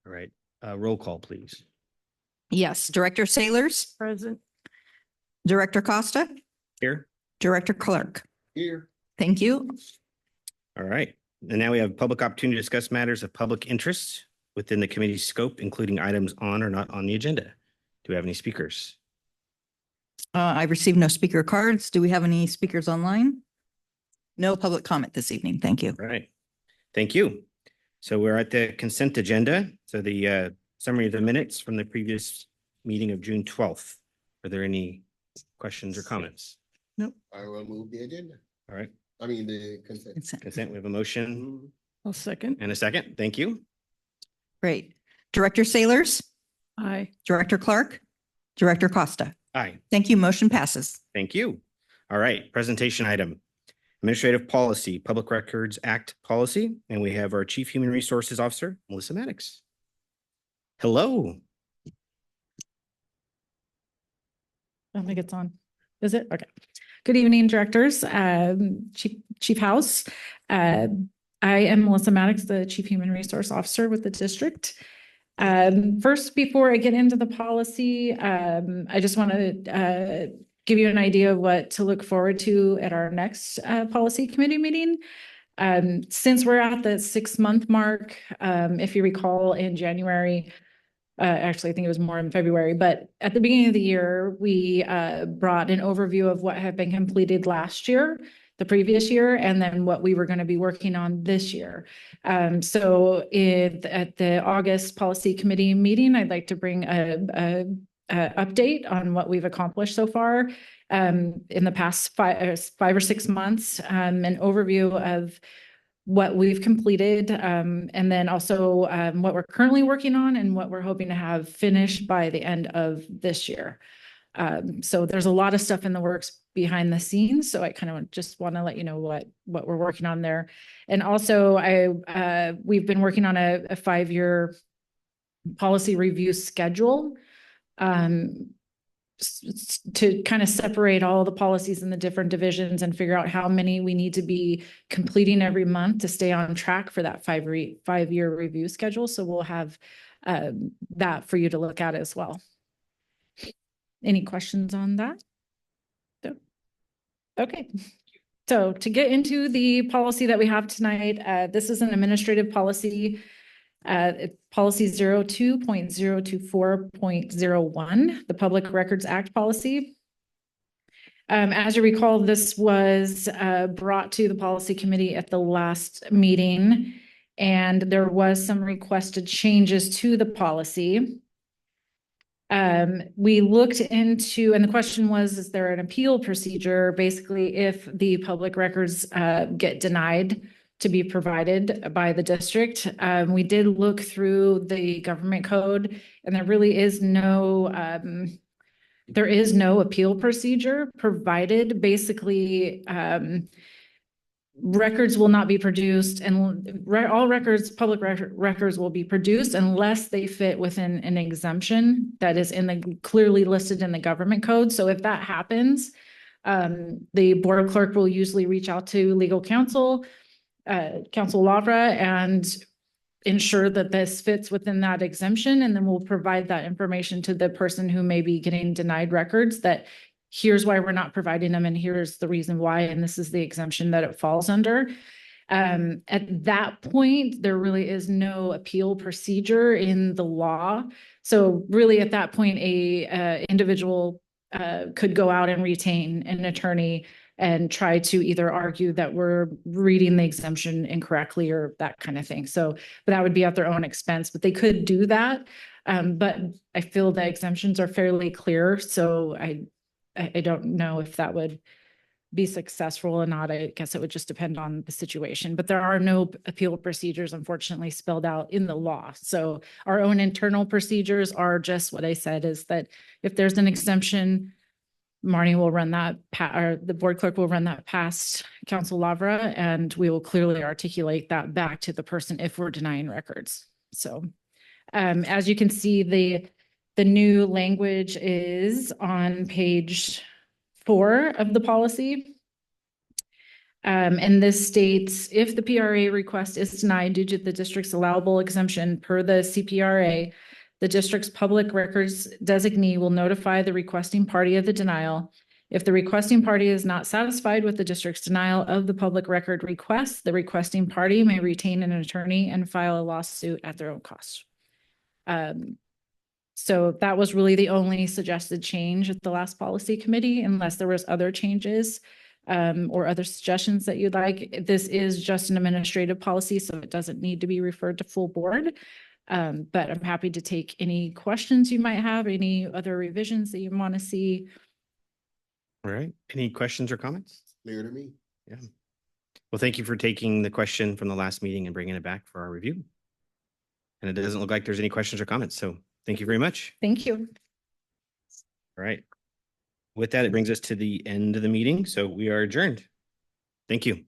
All right. Roll call, please. Yes. Director Sailors, Present. Director Costa, Here. Director Clark. Here. Thank you. All right. And now we have public opportunity to discuss matters of public interest within the committee's scope, including items on or not on the agenda. Do we have any speakers? I received no speaker cards. Do we have any speakers online? No public comment this evening. Thank you. All right. Thank you. So we're at the consent agenda. So the summary of the minutes from the previous meeting of June 12th. Are there any questions or comments? I will move the agenda. All right. I mean, the consent. Consent. We have a motion I'll second. and a second. Thank you. Great. Director Sailors, Aye. Director Clark, Director Costa. Aye. Thank you. Motion passes. Thank you. All right. Presentation item. Administrative Policy, Public Records Act Policy, and we have our Chief Human Resources Officer, Melissa Maddox. Hello. I don't think it's on. Is it? Okay. Good evening, directors, Chief House. I am Melissa Maddox, the Chief Human Resource Officer with the district. First, before I get into the policy, I just want to give you an idea of what to look forward to at our next policy committee meeting. Since we're at the 6-month mark, if you recall in January, actually, I think it was more in February, but at the beginning of the year, we brought an overview of what had been completed last year, the previous year, and then what we were going to be working on this year. So at the August Policy Committee meeting, I'd like to bring a update on what we've accomplished so far in the past 5 or 6 months, an overview of what we've completed, and then also what we're currently working on and what we're hoping to have finished by the end of this year. So there's a lot of stuff in the works behind the scenes. So I kind of just want to let you know what we're working on there. And also we've been working on a 5-year policy review schedule to kind of separate all the policies in the different divisions and figure out how many we need to be completing every month to stay on track for that 5-year review schedule. So we'll have that for you to look at as well. Any questions on that? No. Okay. So to get into the policy that we have tonight, this is an administrative policy. Policy 02.024.01, the Public Records Act policy. As you recall, this was brought to the policy committee at the last meeting, and there was some requested changes to the policy. We looked into, and the question was, is there an appeal procedure? Basically, if the public records get denied to be provided by the district. We did look through the government code, and there really is no appeal procedure provided. Basically, records will not be produced, and all public records will be produced unless they fit within an exemption that is clearly listed in the government code. So if that happens, the board clerk will usually reach out to legal counsel, Counsel Lavra, and ensure that this fits within that exemption, and then we'll provide that information to the person who may be getting denied records, that here's why we're not providing them and here's the reason why, and this is the exemption that it falls under. At that point, there really is no appeal procedure in the law. So really at that point, a individual could go out and retain an attorney and try to either argue that we're reading the exemption incorrectly or that kind of thing. So, but that would be at their own expense, but they could do that. But I feel the exemptions are fairly clear. So I don't know if that would be successful or not. I guess it would just depend on the situation, but there are no appeal procedures, unfortunately, spelled out in the law. So our own internal procedures are just what I said, is that if there's an exemption, Marnie will run that, or the board clerk will run that past Counsel Lavra, and we will clearly articulate that back to the person if we're denying records. So as you can see, the new language is on page 4 of the policy. And this states, if the PRA request is denied due to the district's allowable exemption per the CPRA, the district's public records designee will notify the requesting party of the denial. If the requesting party is not satisfied with the district's denial of the public record request, the requesting party may retain an attorney and file a lawsuit at their own cost. So that was really the only suggested change at the last policy committee, unless there was other changes or other suggestions that you'd like. This is just an administrative policy, so it doesn't need to be referred to full board. But I'm happy to take any questions you might have, any other revisions that you want to see. All right. Any questions or comments? Clear to me. Well, thank you for taking the question from the last meeting and bringing it back for our review. And it doesn't look like there's any questions or comments. So thank you very much. Thank you. All right. With that, it brings us to the end of the meeting. So we are adjourned. Thank you.